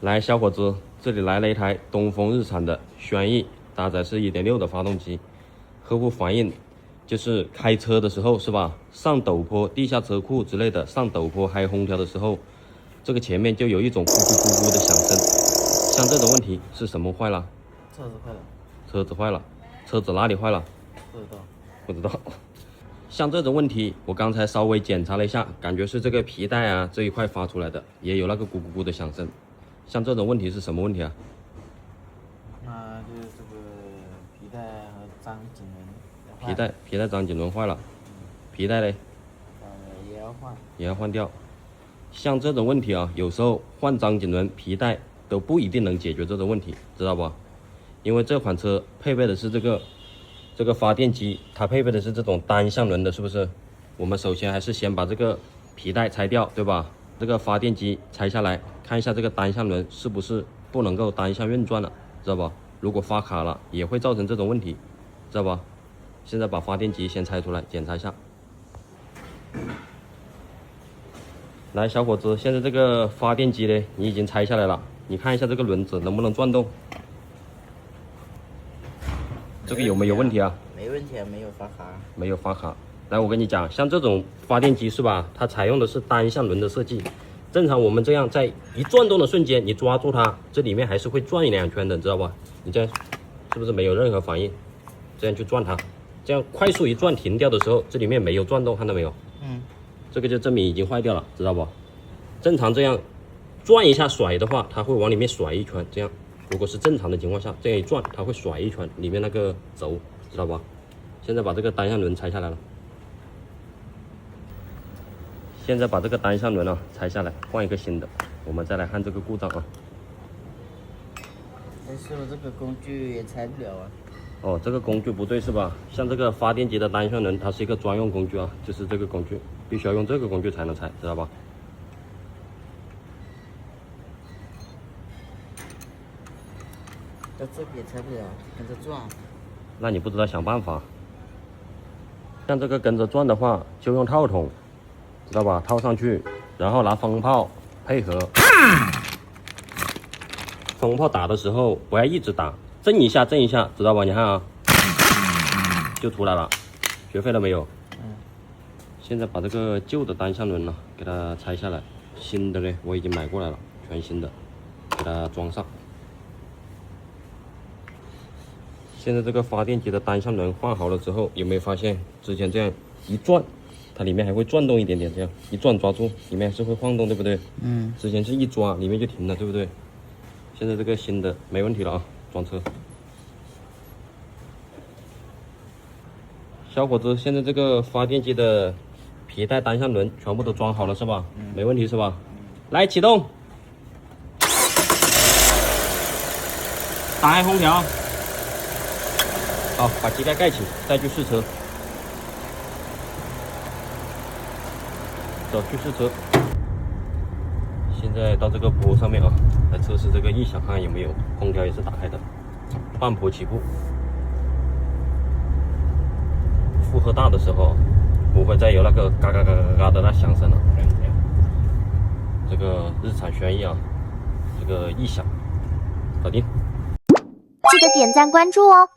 来，小伙子，这里来了一台东风日产的轩逸，搭载是1.6的发动机。客户反映就是开车的时候是吧，上陡坡、地下车库之类的，上陡坡开空调的时候，这个前面就有一种咕咕咕咕的响声。像这种问题是什么坏了？车子坏了。车子坏了。车子哪里坏了？不知道。不知道。像这种问题，我刚才稍微检查了一下，感觉是这个皮带啊这一块发出来的，也有那个咕咕咕的响声。像这种问题是什么问题啊？那就是这个皮带和张紧轮。皮带张紧轮坏了。皮带嘞？也要换。也要换掉。像这种问题啊，有时候换张紧轮、皮带都不一定能解决这种问题，知道不？因为这款车配备的是这个发电机，它配备的是这种单向轮的，是不是？我们首先还是先把这个皮带拆掉，对吧？这个发电机拆下来，看一下这个单向轮是不是不能够单向运转了，知道吧？如果发卡了，也会造成这种问题，知道吧？现在把发电机先拆出来检查一下。来，小伙子，现在这个发电机呢，你已经拆下来了，你看一下这个轮子能不能转动？这个有没有问题啊？没问题啊，没有发卡。没有发卡。来，我跟你讲，像这种发电机是吧？它采用的是单向轮的设计。正常我们这样在一转动的瞬间，你抓住它，这里面还是会转1-2圈的，知道吧？你这样是不是没有任何反应？这样去转它，这样快速一转停掉的时候，这里面没有转动，看到没有？这个就证明已经坏掉了，知道不？正常这样转一下甩的话，它会往里面甩一圈，这样。如果是正常的情况下，这样一转，它会甩一圈，里面那个轴，知道吧？现在把这个单向轮拆下来了。现在把这个单向轮拆下来，换一个新的，我们再来看这个故障啊。但是我这个工具也拆不了啊。哦，这个工具不对是吧？像这个发电机的单向轮，它是一个专用工具啊，就是这个工具，必须要用这个工具才能拆，知道吧？到这边拆不了，跟着转。那你不知道想办法。像这个跟着转的话，就用套筒，知道吧？套上去，然后拿风炮配合。风炮打的时候不要一直打，震一下，知道吧？你看啊，就出来了，学会了没有？现在把这个旧的单向轮给它拆下来，新的呢我已经买过来了，全新的，给它装上。现在这个发电机的单向轮换好了之后，有没有发现之前这样一转，它里面还会转动一点点，这样一转抓住，里面还是会晃动，对不对？之前是一抓里面就停了，对不对？现在这个新的没问题了啊，装车。小伙子，现在这个发电机的皮带单向轮全部都装好了是吧？没问题是吧？来启动，打开空调。好，把机盖盖起，再去试车。走，去试车。现在到这个坡上面来测试这个异响，看看有没有。空调也是打开的，半坡起步。负荷大的时候，不会再有那个嘎嘎嘎嘎嘎的那响声了。这个日产轩逸这个异响，搞定。记得点赞关注哦。